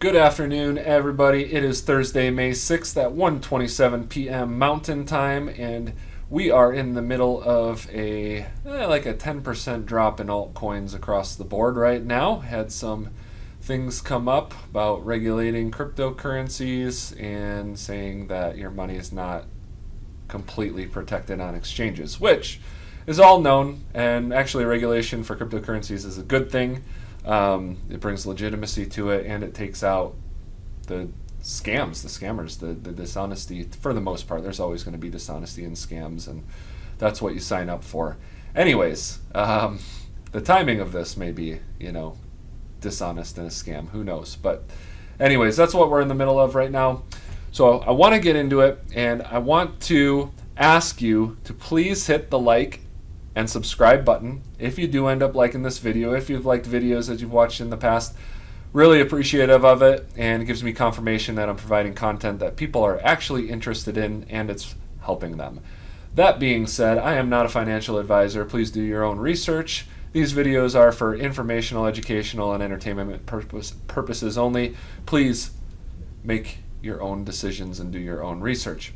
Good afternoon, everybody. It is Thursday, May 6th at 1:27 p.m. Mountain Time, and we are in the middle of like a 10% drop in altcoins across the board right now. Had some things come up about regulating cryptocurrencies and saying that your money is not completely protected on exchanges, which is all known, and actually regulation for cryptocurrencies is a good thing. It brings legitimacy to it, and it takes out the scams, the scammers, the dishonesty. For the most part, there's always going to be dishonesty and scams, and that's what you sign up for. Anyways, the timing of this may be, dishonest and a scam. Who knows? But anyways, that's what we're in the middle of right now. So I want to get into it, and I want to ask you to please hit the like and subscribe button if you do end up liking this video. If you've liked videos that you've watched in the past, really appreciative of it, and it gives me confirmation that I'm providing content that people are actually interested in and it's helping them. That being said, I am not a financial advisor. Please do your own research. These videos are for informational, educational, and entertainment purposes only. Please make your own decisions and do your own research.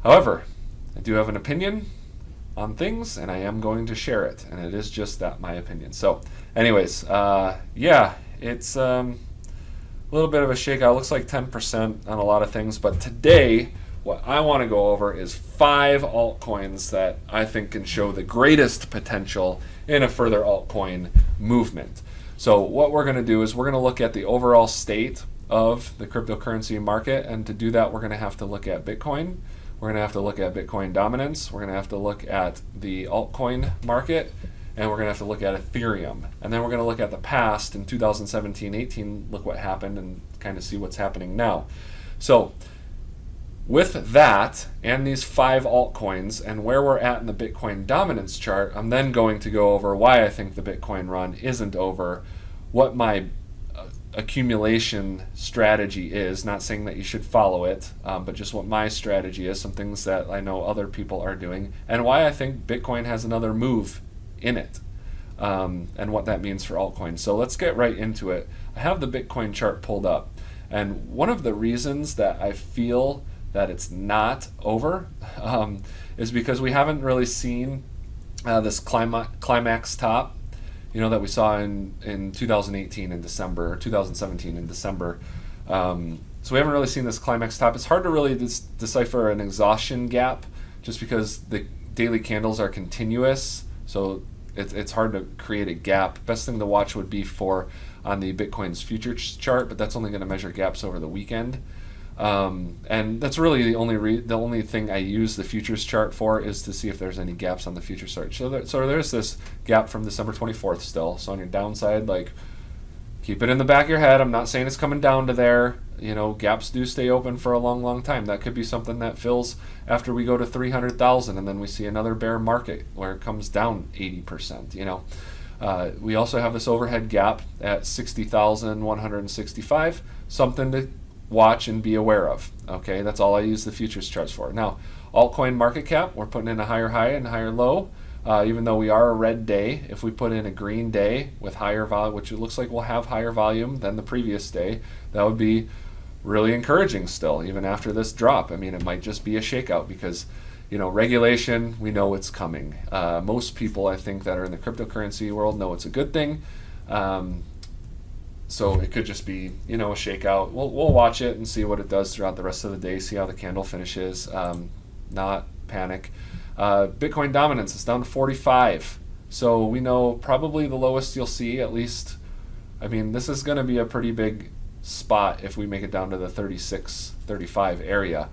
However, I do have an opinion on things, and I am going to share it, and it is just that, my opinion. So anyways, it's a little bit of a shakeout. Looks like 10% on a lot of things, but today what I want to go over is 5 altcoins that I think can show the greatest potential in a further altcoin movement. So what we're going to do is we're going to look at the overall state of the cryptocurrency market, and to do that we're going to have to look at Bitcoin. We're going to have to look at Bitcoin dominance. We're going to have to look at the altcoin market, and we're going to have to look at Ethereum. And then we're going to look at the past in 2017-18, look what happened, and kind of see what's happening now. So with that and these 5 altcoins and where we're at in the Bitcoin dominance chart, I'm then going to go over why I think the Bitcoin run isn't over, what my accumulation strategy is, not saying that you should follow it, but just what my strategy is, some things that I know other people are doing, and why I think Bitcoin has another move in it, and what that means for altcoins. So let's get right into it. I have the Bitcoin chart pulled up, and one of the reasons that I feel that it's not over is because we haven't really seen this climax top, that we saw in 2018 in December, or 2017 in December. So we haven't really seen this climax top. It's hard to really decipher an exhaustion gap just because the daily candles are continuous. So it's hard to create a gap. Best thing to watch would be on the Bitcoin's futures chart, but that's only going to measure gaps over the weekend. And that's really the only thing I use the futures chart for, is to see if there's any gaps on the futures chart. So there's this gap from December 24th still. So on your downside, keep it in the back of your head. I'm not saying it's coming down to there. Gaps do stay open for a long, long time. That could be something that fills after we go to 300,000, and then we see another bear market where it comes down 80%. We also have this overhead gap at 60,165. Something to watch and be aware of. Okay, that's all I use the futures charts for. Now, altcoin market cap, we're putting in a higher high and a higher low. Even though we are a red day, if we put in a green day with higher volume, which it looks like we'll have higher volume than the previous day, that would be really encouraging still, even after this drop. I mean, it might just be a shakeout because, regulation, we know it's coming. Most people, I think, that are in the cryptocurrency world know it's a good thing. So it could just be, a shakeout. We'll watch it and see what it does throughout the rest of the day, see how the candle finishes, not panic. Bitcoin dominance is down to 45. So we know probably the lowest you'll see, at least, this is going to be a pretty big spot if we make it down to the 36, 35 area.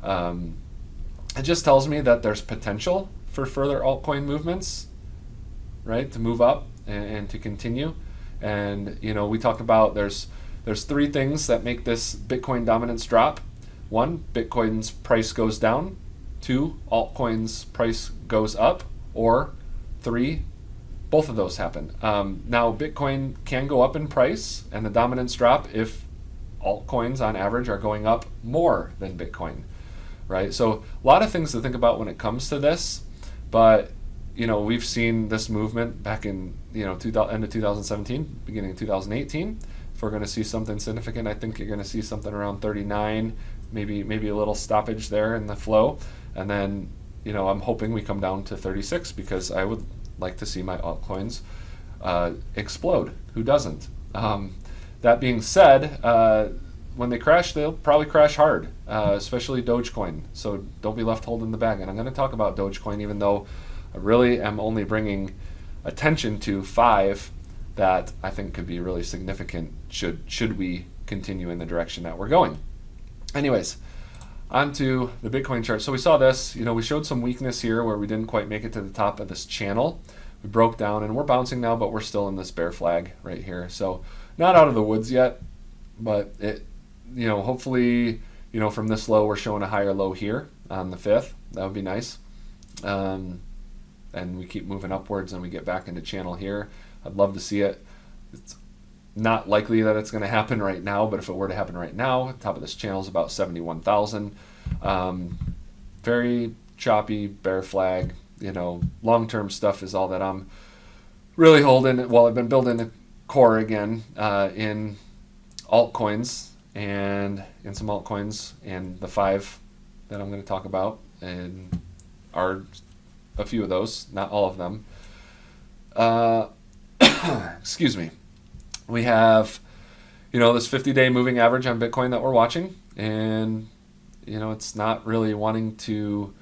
It just tells me that there's potential for further altcoin movements, right, to move up and to continue. And we talk about there's 3 things that make this Bitcoin dominance drop. 1, Bitcoin's price goes down. 2, altcoins price goes up. Or 3, both of those happen. Now Bitcoin can go up in price and the dominance drop if altcoins on average are going up more than Bitcoin, right? So a lot of things to think about when it comes to this, but we've seen this movement back in end of 2017, beginning of 2018. If we're going to see something significant, I think you're going to see something around 39, maybe a little stoppage there in the flow, and then I'm hoping we come down to 36 because I would like to see my altcoins explode. Who doesn't? That being said, when they crash, they'll probably crash hard, especially Dogecoin. So don't be left holding the bag. And I'm going to talk about Dogecoin, even though I really am only bringing attention to 5 that I think could be really significant should we continue in the direction that we're going. Anyways, on to the Bitcoin chart. So we saw this, we showed some weakness here where we didn't quite make it to the top of this channel. We broke down and we're bouncing now, but we're still in this bear flag right here. So not out of the woods yet, but it, hopefully, from this low, we're showing a higher low here on the 5th. That would be nice. And we keep moving upwards and we get back into channel here. I'd love to see it. It's not likely that it's going to happen right now, but if it were to happen right now, the top of this channel is about 71,000. Very choppy bear flag. Long-term stuff is all that I'm really holding. Well, I've been building a core again in altcoins and in some altcoins, and the 5 that I'm going to talk about and are a few of those, not all of them. Excuse me. We have, this 50-day moving average on Bitcoin that we're watching, and, it's not really wanting to,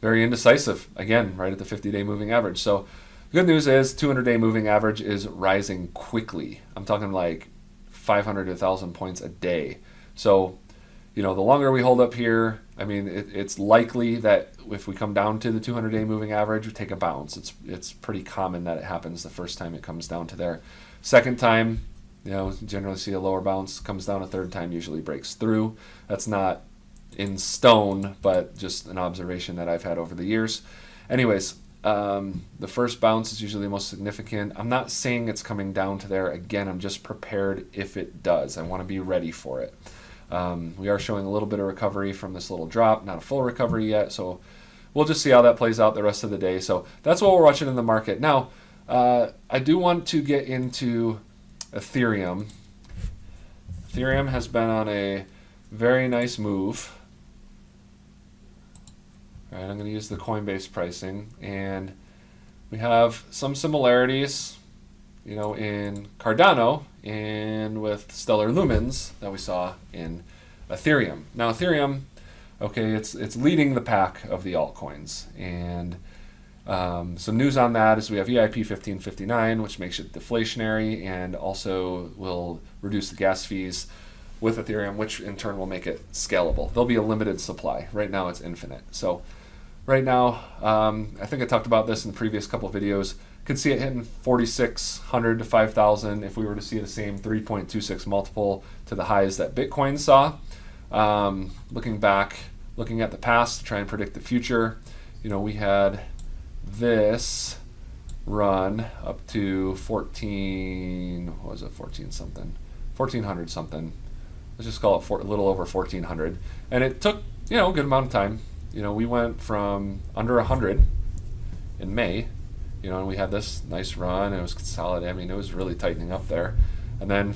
very indecisive, again, right at the 50-day moving average. So the good news is 200-day moving average is rising quickly. I'm talking like 500 to 1,000 points a day. So, the longer we hold up here, it's likely that if we come down to the 200-day moving average, we take a bounce. It's pretty common that it happens the first time it comes down to there. Second time, generally see a lower bounce, comes down a third time, usually breaks through. That's not in stone, but just an observation that I've had over the years. Anyways, the first bounce is usually the most significant. I'm not saying it's coming down to there. Again, I'm just prepared if it does. I want to be ready for it. We are showing a little bit of recovery from this little drop, not a full recovery yet, so we'll just see how that plays out the rest of the day. So that's what we're watching in the market. Now, I do want to get into Ethereum. Ethereum has been on a very nice move. All right, I'm going to use the Coinbase pricing, and we have some similarities, in Cardano and with stellar lumens that we saw in Ethereum. Now, Ethereum, okay, it's leading the pack of the altcoins, and some news on that is we have EIP 1559, which makes it deflationary and also will reduce the gas fees with Ethereum, which in turn will make it scalable. There'll be a limited supply. Right now, it's infinite. So right now, I think I talked about this in the previous couple of videos. Could see it hitting 4,600 to 5,000 if we were to see the same 3.26 multiple to the highs that Bitcoin saw. Looking back, looking at the past to try and predict the future, we had this run up to 1400 something. Let's just call it a little over 1400. And it took, a good amount of time. We went from under 100 in May, and we had this nice run, and it was consolidating. It was really tightening up there. And then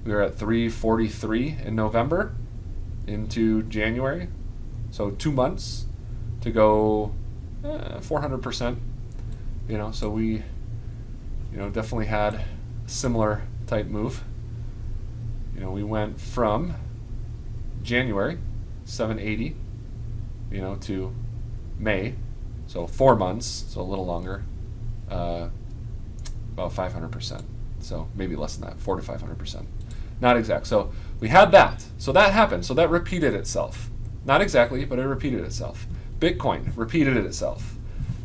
we were at 343 in November into January. So 2 months to go 400%. So we, definitely had a similar type move. We went from January 780, to May, so 4 months, so a little longer, about 500%. So maybe less than that, 400 to 500%. Not exact. So we had that. So that happened. So that repeated itself. Not exactly, but it repeated itself. Bitcoin repeated itself.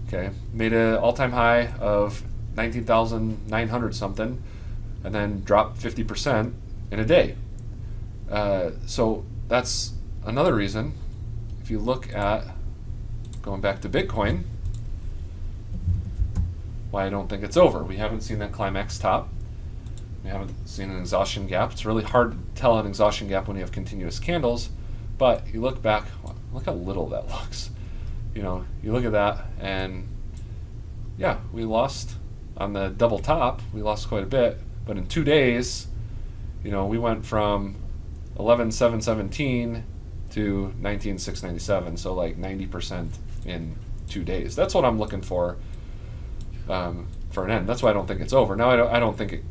Okay, made an all-time high of 19,900 something, and then dropped 50% in a day. So that's another reason. If you look at, going back to Bitcoin, why I don't think it's over. We haven't seen that climax top. We haven't seen an exhaustion gap. It's really hard to tell an exhaustion gap when you have continuous candles, but you look back, look how little that looks. You look at that, and yeah, we lost on the double top. We lost quite a bit, But in 2 days, we went from 11,717 to 19,697, so like 90% in 2 days. That's what I'm looking for an end. That's why I don't think it's over. Now, I don't think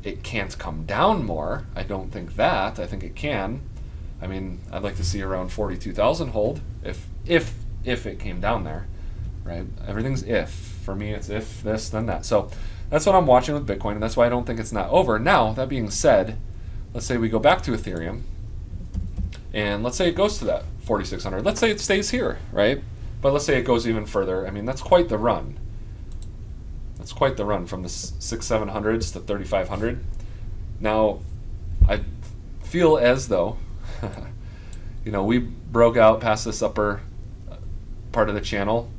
it can't come down more. I don't think that. I think it can. I mean, I'd like to see around 42,000 hold if it came down there, right? Everything's if. For me, it's if this, then that. So that's what I'm watching with Bitcoin, and that's why I don't think it's not over. Now, that being said, let's say we go back to Ethereum, and let's say it goes to that 4,600. Let's say it stays here, right? But let's say it goes even further. I mean, that's quite the run. That's quite the run from the 6,700s to 3,500. Now, I feel as though, we broke out past this upper part of the channel.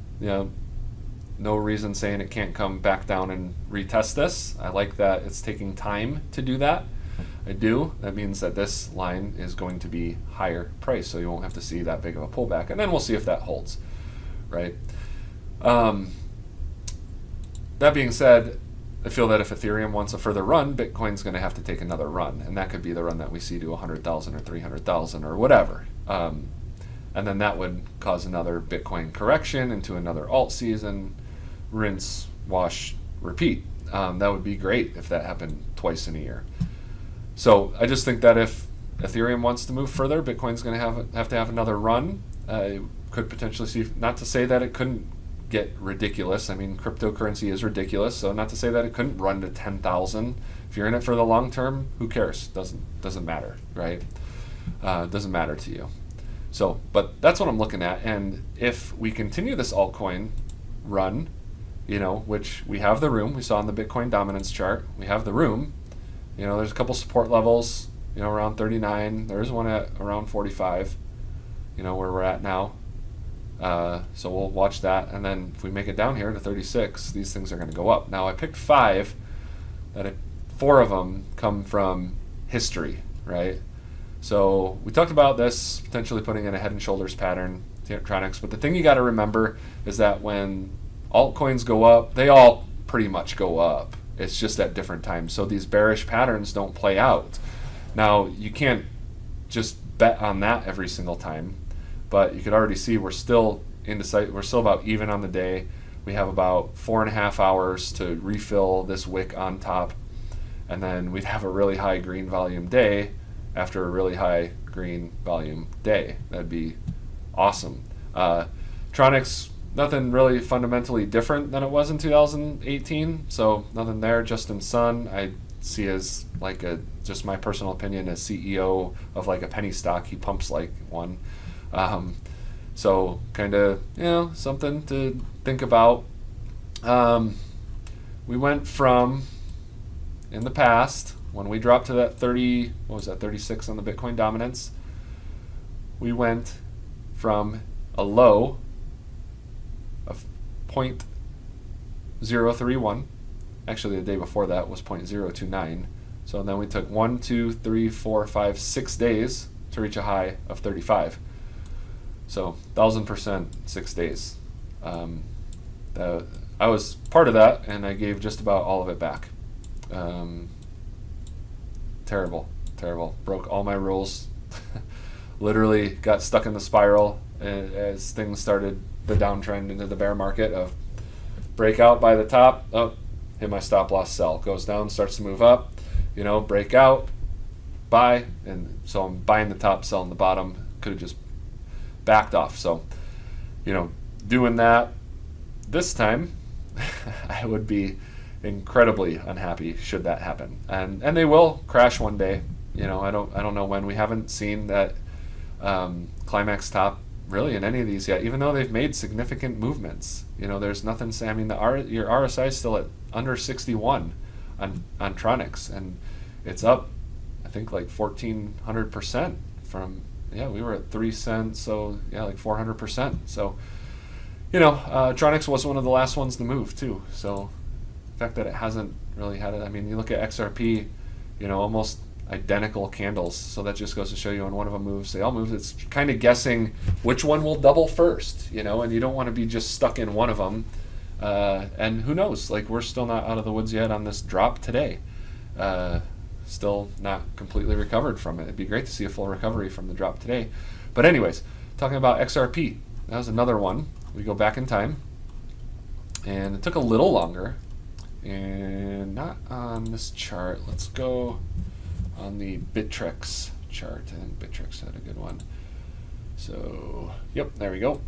No reason saying it can't come back down and retest this. I like that it's taking time to do that. I do. That means that this line is going to be higher price, so you won't have to see that big of a pullback. And then we'll see if that holds, right? That being said, I feel that if Ethereum wants a further run, Bitcoin's going to have to take another run, and that could be the run that we see to 100,000 or 300,000 or whatever. And then that would cause another Bitcoin correction into another alt season, rinse, wash, repeat. That would be great if that happened twice in a year. So I just think that if Ethereum wants to move further, Bitcoin's going to have to have another run. It could potentially see, not to say that it couldn't get ridiculous. I mean, cryptocurrency is ridiculous, so not to say that it couldn't run to 10,000. If you're in it for the long term, who cares? Doesn't matter, right? Doesn't matter to you. So, but that's what I'm looking at. And if we continue this altcoin run, which we have the room, we saw in the Bitcoin dominance chart, we have the room. There's a couple support levels, around 39. There's one at around 45, where we're at now. So we'll watch that. And then if we make it down here to 36, these things are going to go up. Now, I picked 5, 4 of them come from history, right? So we talked about this, potentially putting in a head and shoulders pattern, Tronix. But the thing you got to remember is that when altcoins go up, they all pretty much go up. It's just at different times. So these bearish patterns don't play out. Now, you can't just bet on that every single time, but you could already see we're still we're still about even on the day. We have about 4.5 hours to refill this wick on top, and then we'd have a really high green volume day after a really high green volume day. That'd be awesome. Tronix, nothing really fundamentally different than it was in 2018, so nothing there. Justin Sun, I see as like just my personal opinion, as CEO of like a penny stock. He pumps like one. So kind of, something to think about. We went from, in the past, when we dropped to that 36 on the Bitcoin dominance, we went from a low of 0.031. Actually, the day before that was 0.029. So then we took 1, 2, 3, 4, 5, 6 days to reach a high of 35. So 1,000%, 6 days. I was part of that, and I gave just about all of it back. Terrible. Broke all my rules. Literally got stuck in the spiral as things started the downtrend into the bear market of breakout by the top, hit my stop loss, sell, goes down, starts to move up, break out, buy, and so I'm buying the top, selling the bottom. Could have just backed off. So, doing that this time, I would be incredibly unhappy should that happen, and they will crash one day. I don't know when. We haven't seen that climax top really in any of these yet, even though they've made significant movements. There's nothing saying. I mean, your RSI is still at under 61 on Tronix, and it's up, I think, like 1,400% from. Yeah, we were at 3 cents, so like 400%. So, Tronix was one of the last ones to move too. So, the fact that it hasn't really had it. I mean, you look at XRP, almost identical candles. So that just goes to show you when one of them moves, they all move. It's kind of guessing which one will double first, and you don't want to be just stuck in one of them. And who knows? Like, we're still not out of the woods yet on this drop today. still not completely recovered from it. It'd be great to see a full recovery from the drop today. But anyways, talking about XRP, that was another one. We go back in time, and it took a little longer, and not on this chart. Let's go on the Bittrex chart. I think Bittrex had a good one. So, yep, there we go.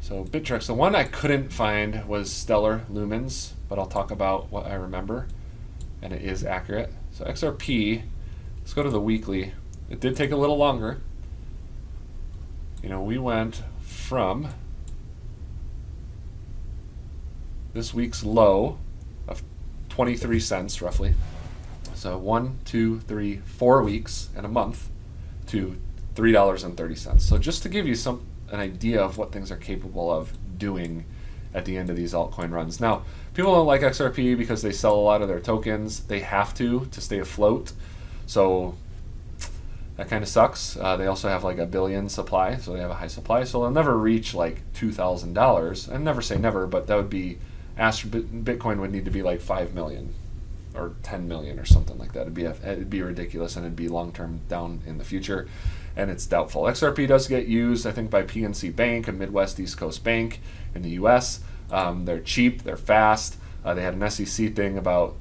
So Bittrex, the one I couldn't find was Stellar Lumens, but I'll talk about what I remember, and it is accurate. So XRP, let's go to the weekly. It did take a little longer. You know, we went from this week's low of 23 cents roughly. So 1, 2, 3, 4 weeks and a month to $3.30. So just to give you an idea of what things are capable of doing at the end of these altcoin runs. Now, people don't like XRP because they sell a lot of their tokens. They have to stay afloat. So that kind of sucks. They also have like a billion supply, so they have a high supply. So they'll never reach like $2,000. I never say never, but that would be, Bitcoin would need to be like 5 million or 10 million or something like that. It'd be ridiculous, and it'd be long-term down in the future, and it's doubtful. XRP does get used, I think, by PNC Bank, a Midwest East Coast bank in the U.S. They're cheap, they're fast. They had an SEC thing about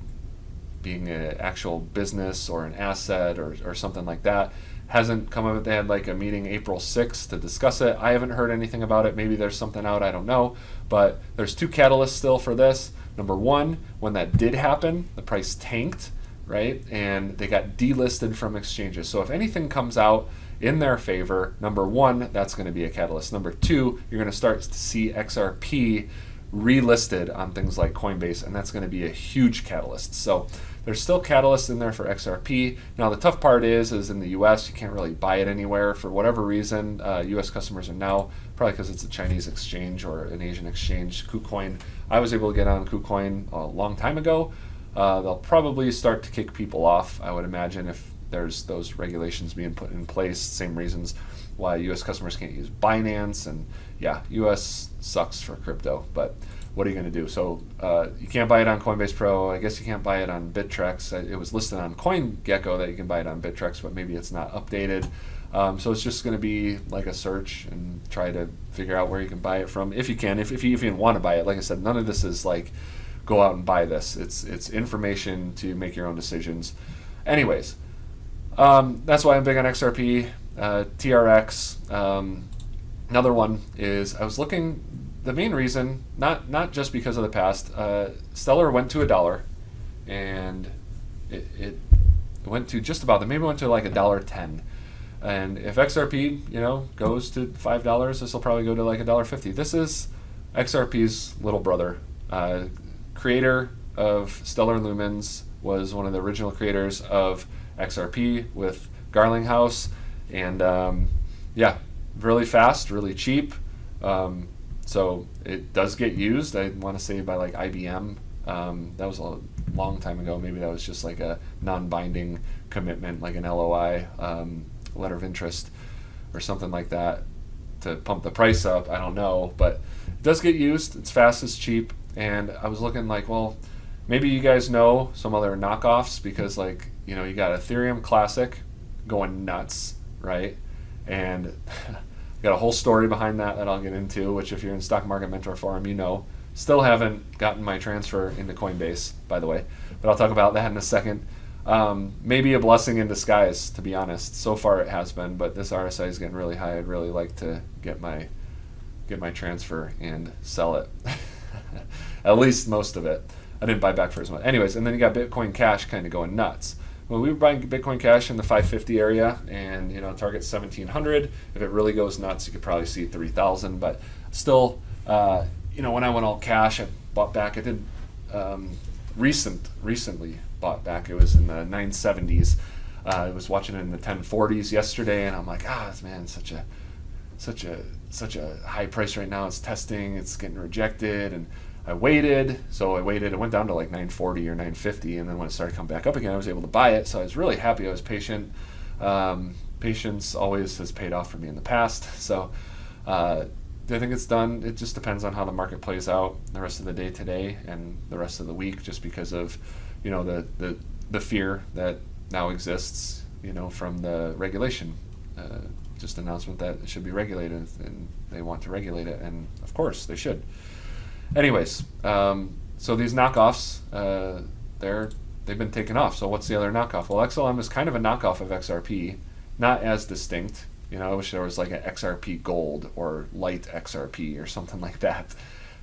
being an actual business or an asset or something like that. Hasn't come up. They had like a meeting April 6th to discuss it. I haven't heard anything about it. Maybe there's something out, I don't know. But there's two catalysts still for this. Number one, when that did happen, the price tanked, right? And they got delisted from exchanges. So if anything comes out in their favor, number one, that's going to be a catalyst. Number two, you're going to start to see XRP relisted on things like Coinbase, and that's going to be a huge catalyst. So there's still catalysts in there for XRP. Now the tough part is in the U.S. you can't really buy it anywhere for whatever reason. U.S. customers are now, probably because it's a Chinese exchange or an Asian exchange, KuCoin. I was able to get on KuCoin a long time ago. They'll probably start to kick people off, I would imagine, if there's those regulations being put in place. Same reasons why U.S. customers can't use Binance, and yeah, U.S. sucks for crypto, but what are you going to do? So you can't buy it on Coinbase Pro. I guess you can't buy it on Bittrex. It was listed on CoinGecko that you can buy it on Bittrex, but maybe it's not updated. So it's just going to be like a search and try to figure out where you can buy it from, if you can, if you even want to buy it. Like I said, none of this is like go out and buy this. It's information to make your own decisions. Anyways, that's why I'm big on XRP, TRX. Another one is I was looking. The main reason, not just because of the past, Stellar went to $1, and it went to just about, maybe went to like $1.10. And if XRP, goes to $5, this will probably go to like $1.50. This is XRP's little brother. Creator of Stellar Lumens was one of the original creators of XRP with Garlinghouse, and yeah, really fast, really cheap. So it does get used, I want to say, by like IBM. That was a long time ago. Maybe that was just like a non-binding commitment, like an LOI, letter of interest or something like that to pump the price up. I don't know, but it does get used. It's fast, it's cheap. And I was looking like, well, maybe you guys know some other knockoffs, because like, you got Ethereum Classic going nuts, right? And got a whole story behind that I'll get into, which if you're in Stock Market Mentor Forum, Still haven't gotten my transfer into Coinbase, by the way, but I'll talk about that in a second. Maybe a blessing in disguise, to be honest. So far it has been, but this RSI is getting really high. I'd really like to get my transfer and sell it. At least most of it. I didn't buy back for as much. Anyways, and then you got Bitcoin Cash kind of going nuts. When we were buying Bitcoin Cash in the 550 area, and target 1700. If it really goes nuts, you could probably see 3000. But still, when I went all cash, I bought back. I did recently bought back. It was in the 970s. I was watching it in the 1040s yesterday, and I'm like, man, such a high price right now. It's testing. It's getting rejected, and I waited. So I waited. It went down to like 940 or 950, and then when it started coming back up again, I was able to buy it. So I was really happy. I was patient. Patience always has paid off for me in the past. So I think it's done. It just depends on how the market plays out the rest of the day today and the rest of the week, just because of the fear that now exists, from the regulation, just announcement that it should be regulated, and they want to regulate it, and of course they should. Anyways, so these knockoffs, they've been taken off. So what's the other knockoff? Well, XLM is kind of a knockoff of XRP, not as distinct. I wish there was like an XRP Gold or Light XRP or something like that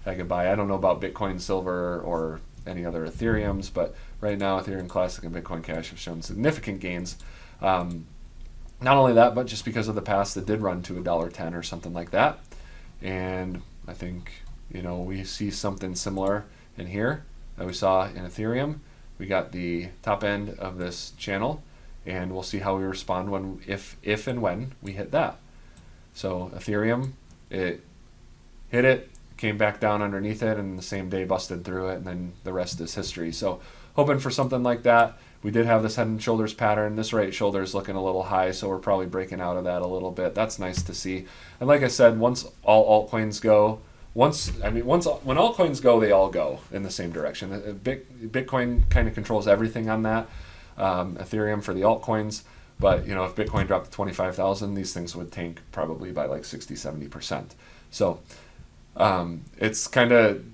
I could buy. I don't know about Bitcoin Silver or any other Ethereums, but right now Ethereum Classic and Bitcoin Cash have shown significant gains. Not only that, but just because of the past, it did run to $1.10 or something like that. And I think, we see something similar in here that we saw in Ethereum. We got the top end of this channel, and we'll see how we respond if and when we hit that. So Ethereum, it hit it, came back down underneath it, and the same day busted through it, and then the rest is history. So hoping for something like that. We did have this head and shoulders pattern. This right shoulder is looking a little high, so we're probably breaking out of that a little bit. That's nice to see. And like I said, once all altcoins go, when altcoins go, they all go in the same direction. Bitcoin kind of controls everything on that. Ethereum for the altcoins, but if Bitcoin dropped to 25,000, these things would tank probably by like 60-70%. So it's kind of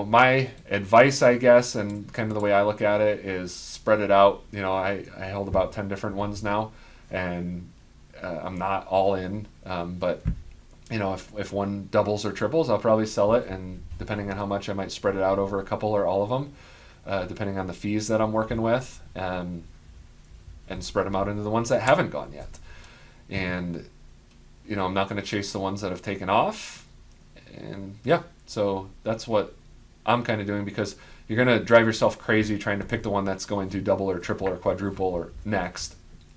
my advice, I guess, and kind of the way I look at it is spread it out. I hold about 10 different ones now, and I'm not all in, but if one doubles or triples, I'll probably sell it, and depending on how much, I might spread it out over a couple or all of them, depending on the fees that I'm working with, and spread them out into the ones that haven't gone yet. And I'm not going to chase the ones that have taken off, and so that's what I'm kind of doing, because you're going to drive yourself crazy trying to pick the one that's going to double or triple or quadruple or next,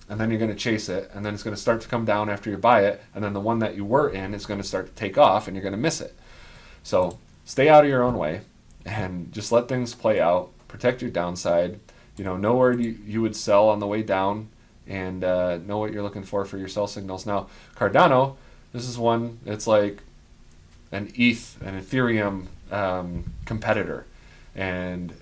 and then you're going to chase it, and then it's going to start to come down after you buy it, and then the one that you were in is going to start to take off, and you're going to miss it. So stay out of your own way and just let things play out. Protect your downside. Know where you would sell on the way down, and know what you're looking for your sell signals. Now, Cardano, this is one, it's like an Ethereum competitor, and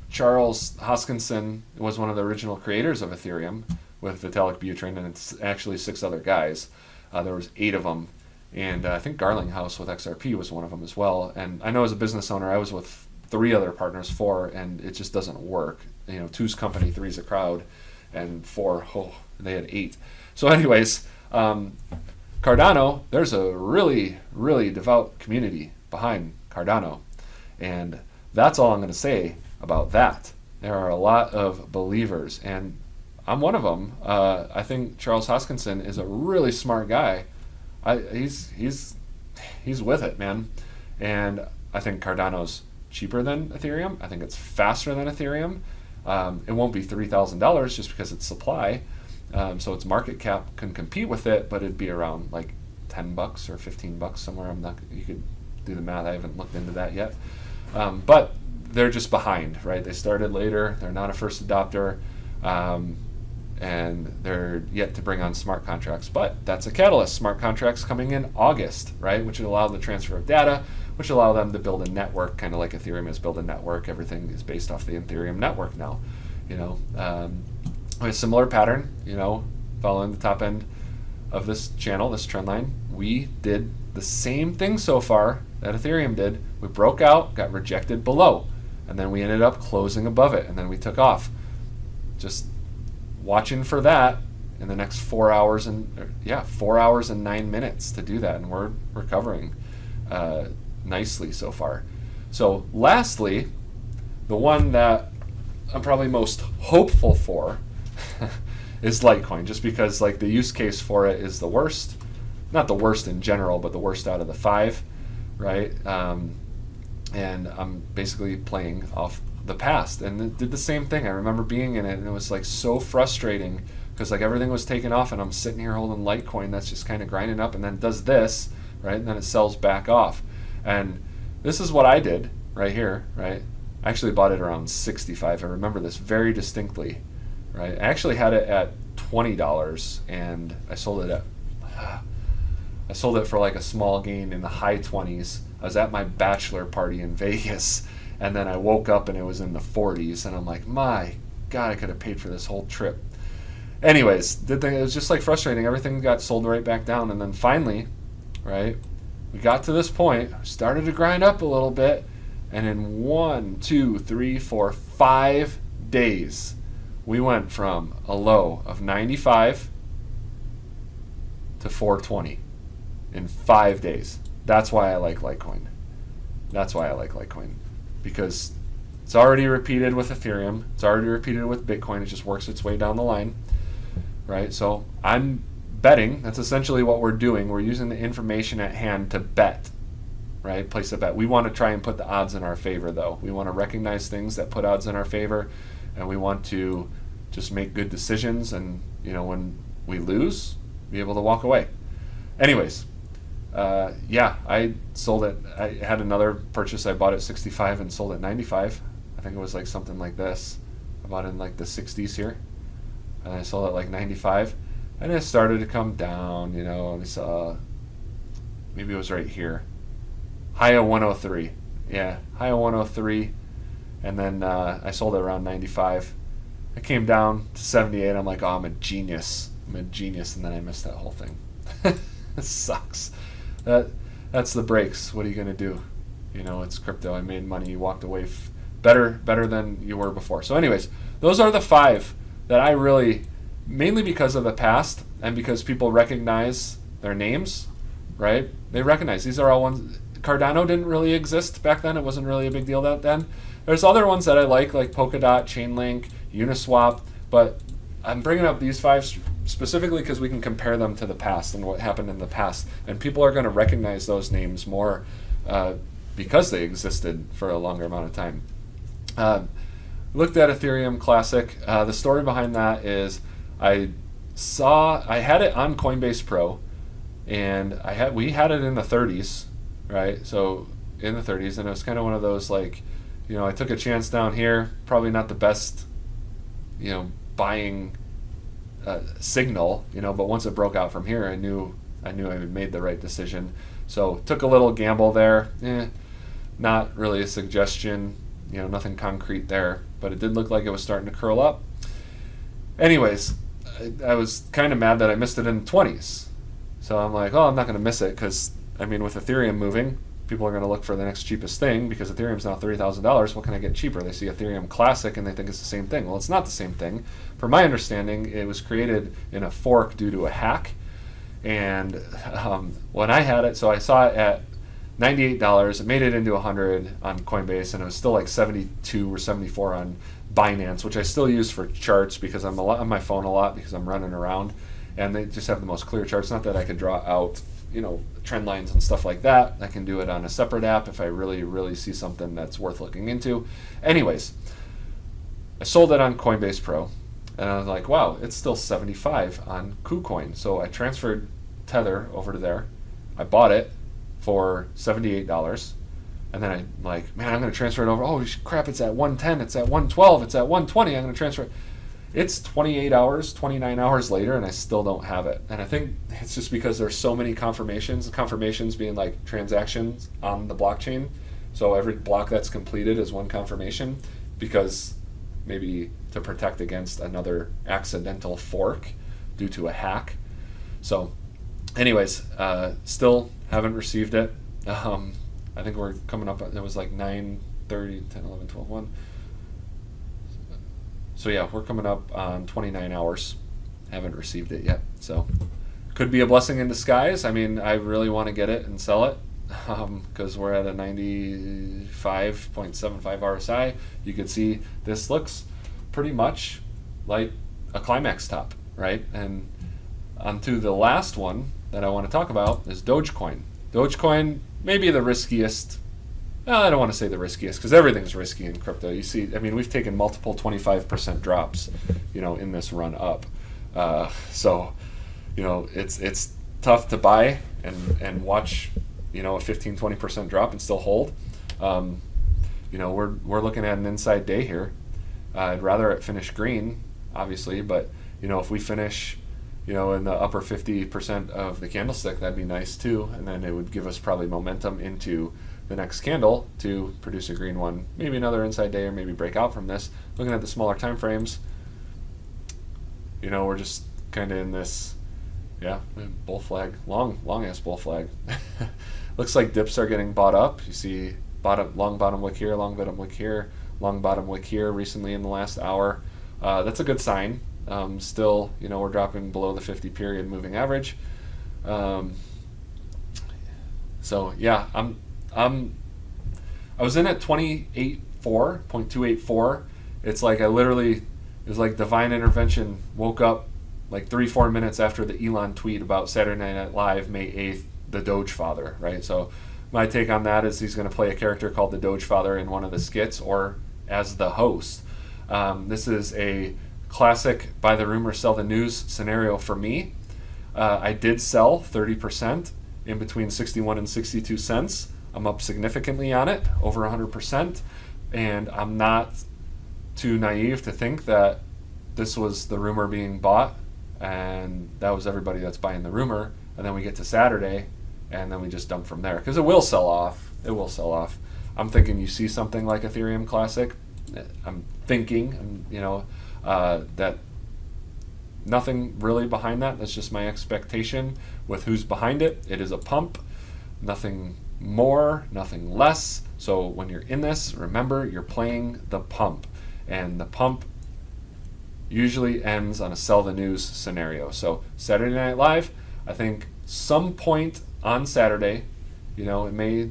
Charles Hoskinson was one of the original creators of Ethereum with Vitalik Buterin, and it's actually 6 other guys. There was 8 of them, and I think Garlinghouse with XRP was one of them as well. And I know as a business owner, I was with 3 other partners, 4, and it just doesn't work. 2's company, 3's a crowd, and 4, they had 8. So anyways, Cardano, there's a really, really devout community behind Cardano, and that's all I'm going to say about that. There are a lot of believers, and I'm one of them. I think Charles Hoskinson is a really smart guy. He's with it, man. And I think Cardano's cheaper than Ethereum. I think it's faster than Ethereum. It won't be $3,000 just because it's supply. So its market cap can compete with it, but it'd be around like $10 or $15 somewhere. You could do the math. I haven't looked into that yet. But they're just behind, right? They started later. They're not a first adopter, and they're yet to bring on smart contracts. But that's a catalyst. Smart contracts coming in August, right? Which would allow the transfer of data, which allow them to build a network, kind of like Ethereum has built a network. Everything is based off the Ethereum network now. A similar pattern, following the top end of this channel, this trend line. We did the same thing so far that Ethereum did. We broke out, got rejected below, and then we ended up closing above it, and then we took off. Just watching for that in the next 4 hours and 9 minutes to do that, and we're recovering nicely so far. So lastly, the one that I'm probably most hopeful for is Litecoin, just because like the use case for it is the worst. Not the worst in general, but the worst out of the 5, right? And I'm basically playing off the past, and it did the same thing. I remember being in it, and it was like so frustrating because like everything was taken off, and I'm sitting here holding Litecoin that's just kind of grinding up, and then does this, right? And then it sells back off. And this is what I did right here, right? I actually bought it around 65. I remember this very distinctly, right? I actually had it at $20, and I sold it for like a small gain in the high 20s. I was at my bachelor party in Vegas, And then I woke up and it was in the 40s, and I'm like, my God, I could have paid for this whole trip. Anyways, it was just like frustrating. Everything got sold right back down, and then finally, right, we got to this point, started to grind up a little bit, and in 5 days, we went from a low of 95 to 420 in 5 days. That's why I like Litecoin. Because it's already repeated with Ethereum. It's already repeated with Bitcoin. It just works its way down the line, right? So I'm betting. That's essentially what we're doing. We're using the information at hand to bet, right? Place a bet. We want to try and put the odds in our favor, though. We want to recognize things that put odds in our favor, and we want to just make good decisions, and when we lose, be able to walk away. Anyways, I sold it. I had another purchase. I bought at 65 and sold at 95. I think it was like something like this. I bought in like the 60s here, and I sold at like 95, and it started to come down. And we saw, maybe it was right here, high of 103. Yeah, high of 103, and then I sold it around 95. I came down to 78. I'm like, oh, I'm a genius, and then I missed that whole thing. It sucks. That's the breaks. What are you gonna do? It's crypto. I made money. You walked away better than you were before. So anyways, those are the 5 that I really, mainly because of the past and because people recognize their names, right? They recognize these are all ones. Cardano didn't really exist back then. It wasn't really a big deal back then. There's other ones that I like Polkadot, Chainlink, Uniswap, but I'm bringing up these 5 specifically because we can compare them to the past and what happened in the past, and people are going to recognize those names more because they existed for a longer amount of time. Looked at Ethereum Classic. The story behind that is I had it on Coinbase Pro, and we had it in the 30s, right? So in the 30s, and it was kind of one of those I took a chance down here. Probably not the best, buying signal, but once it broke out from here, I knew I had made the right decision. So took a little gamble there. Not really a suggestion, nothing concrete there, but it did look like it was starting to curl up. Anyways, I was kind of mad that I missed it in the 20s. So I'm like, oh, I'm not going to miss it because, with Ethereum moving, people are going to look for the next cheapest thing because Ethereum's now $30,000. What can I get cheaper? They see Ethereum Classic and they think it's the same thing. Well, it's not the same thing. From my understanding, it was created in a fork due to a hack. And when I had it, so I saw it at $98. It made it into $100 on Coinbase, and it was still like 72 or 74 on Binance, which I still use for charts because I'm on my phone a lot because I'm running around, and they just have the most clear charts. Not that I could draw out trend lines and stuff like that. I can do it on a separate app if I really, really see something that's worth looking into. Anyways, I sold it on Coinbase Pro, and I was like, wow, it's still 75 on KuCoin. So I transferred Tether over to there. I bought it for $78, and then I'm like, man, I'm going to transfer it over. Oh crap, it's at 110, it's at 112, it's at 120. I'm going to transfer it. It's 28 hours, 29 hours later, and I still don't have it. And I think it's just because there's so many confirmations being like transactions on the blockchain. So every block that's completed is one confirmation, because maybe to protect against another accidental fork due to a hack. So anyways, still haven't received it. I think we're coming up, it was like 9:30, 10, 11, 12, 1. So yeah, we're coming up on 29 hours. Haven't received it yet. So could be a blessing in disguise. I really want to get it and sell it because we're at a 95.75 RSI. You can see this looks pretty much like a climax top, right? And onto the last one that I want to talk about is Dogecoin. Dogecoin may be the riskiest. I don't want to say the riskiest because everything's risky in crypto. You see, we've taken multiple 25% drops, in this run up. So, it's tough to buy and watch, a 15, 20% drop and still hold. We're looking at an inside day here. I'd rather it finish green, obviously, but if we finish, in the upper 50% of the candlestick, that'd be nice too, and then it would give us probably momentum into the next candle to produce a green one, maybe another inside day, or maybe break out from this. Looking at the smaller time frames, we're just kind of in this, bull flag, long ass bull flag. Looks like dips are getting bought up. You see long bottom wick here, long bottom wick here, long bottom wick here recently in the last hour. That's a good sign. Still, we're dropping below the 50 period moving average. So yeah, I was in at 284.284. It's like it was like divine intervention. Woke up like 3-4 minutes after the Elon tweet about Saturday Night Live May 8th, the Doge Father, right? So my take on that is he's going to play a character called the Doge Father in one of the skits or as the host. This is a classic buy the rumor, sell the news scenario for me. I did sell 30% in between 61 and 62 cents. I'm up significantly on it, over 100%, and I'm not too naive to think that this was the rumor being bought and that was everybody that's buying the rumor, and then we get to Saturday and then we just dump from there, because it will sell off. I'm thinking you see something like Ethereum Classic. I'm thinking that nothing really behind that. That's just my expectation with who's behind it. It is a pump, nothing more, nothing less. So when you're in this, remember you're playing the pump, and the pump usually ends on a sell the news scenario. So Saturday Night Live, I think some point on Saturday, it may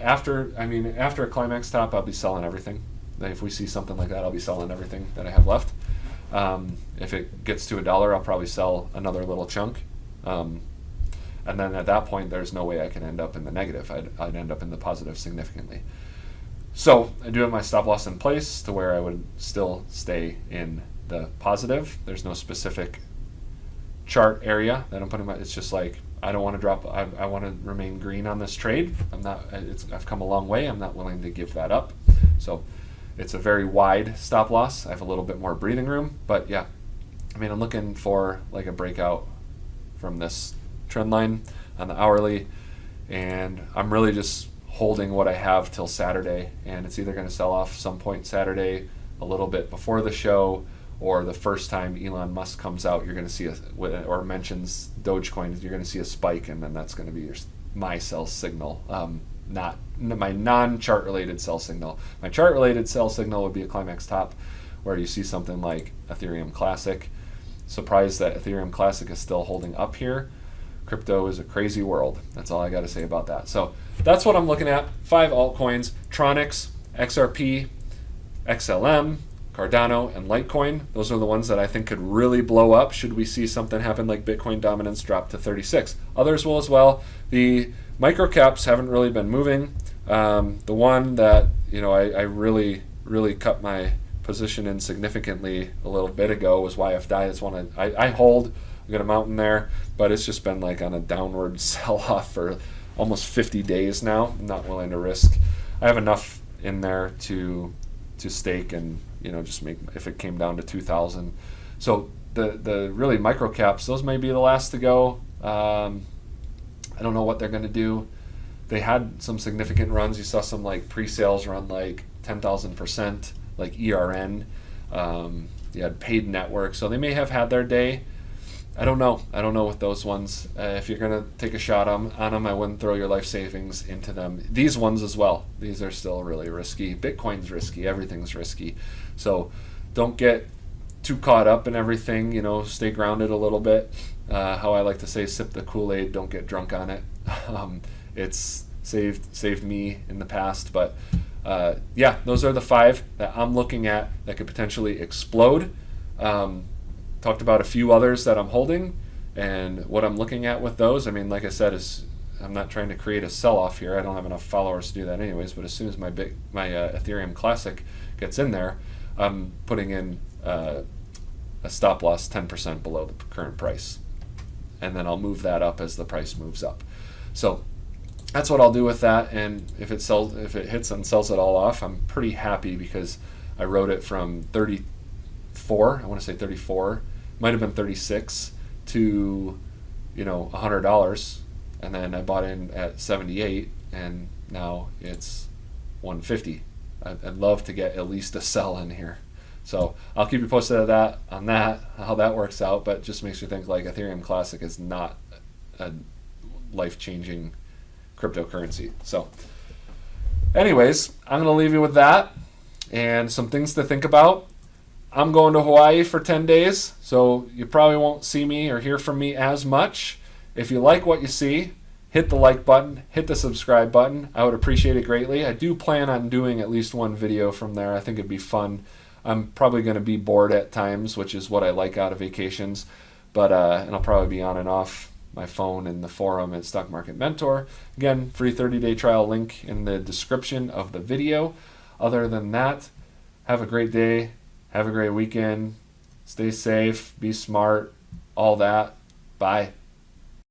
after a climax top, I'll be selling everything. If we see something like that, I'll be selling everything that I have left. If it gets to $1, I'll probably sell another little chunk. And then at that point, there's no way I can end up in the negative. I'd end up in the positive significantly. So I do have my stop loss in place to where I would still stay in the positive. There's no specific chart area that I'm putting it's just like, I don't want to drop. I want to remain green on this trade. I've come a long way. I'm not willing to give that up. So it's a very wide stop loss. I have a little bit more breathing room, but yeah, I'm looking for like a breakout from this trend line on the hourly, and I'm really just holding what I have till Saturday, and it's either going to sell off some point Saturday, a little bit before the show, or the first time Elon Musk comes out, you're going to see or mentions Dogecoin, you're going to see a spike, and then that's going to be my sell signal. Not my non-chart related sell signal. My chart related sell signal would be a climax top, where you see something like Ethereum Classic. Surprised that Ethereum Classic is still holding up here. Crypto is a crazy world. That's all I got to say about that. So that's what I'm looking at. 5 altcoins: Tronix, XRP, XLM, Cardano, and Litecoin. Those are the ones that I think could really blow up should we see something happen like Bitcoin dominance drop to 36. Others will as well. The microcaps haven't really been moving. The one that I really cut my position in significantly a little bit ago was YFDI. It's one I hold. I got a mountain there, but it's just been like on a downward sell-off for almost 50 days now. I'm not willing to risk. I have enough in there to stake and just make if it came down to 2,000. So the really micro caps, those may be the last to go. I don't know what they're going to do. They had some significant runs. You saw some like pre-sales run like 10,000%, like ERN. You had paid network, so they may have had their day. I don't know with those ones. If you're going to take a shot on them, I wouldn't throw your life savings into them. These ones as well. These are still really risky. Bitcoin's risky. Everything's risky. So don't get too caught up in everything. Stay grounded a little bit. How I like to say, sip the Kool-Aid. Don't get drunk on it. It's saved me in the past. But those are the 5 that I'm looking at that could potentially explode. Talked about a few others that I'm holding and what I'm looking at with those. Like I said, I'm not trying to create a sell-off here. I don't have enough followers to do that anyways, but as soon as my Ethereum Classic gets in there, I'm putting in a stop loss 10% below the current price. And then I'll move that up as the price moves up. So that's what I'll do with that, and if it hits and sells it all off, I'm pretty happy because I wrote it from 34, I want to say 34, might have been 36 to $100, and then I bought in at 78, and Now it's 150. I'd love to get at least a sell in here. So I'll keep you posted on that, how that works out, but it just makes me think like Ethereum Classic is not a life-changing cryptocurrency. So anyways, I'm going to leave you with that and some things to think about. I'm going to Hawaii for 10 days, so you probably won't see me or hear from me as much. If you like what you see, hit the like button, hit the subscribe button. I would appreciate it greatly. I do plan on doing at least one video from there. I think it'd be fun. I'm probably going to be bored at times, which is what I like out of vacations, but and I'll probably be on and off my phone in the forum at Stock Market Mentor. Again, free 30-day trial link in the description of the video. Other than that, have a great day. Have a great weekend. Stay safe. Be smart. All that. Bye.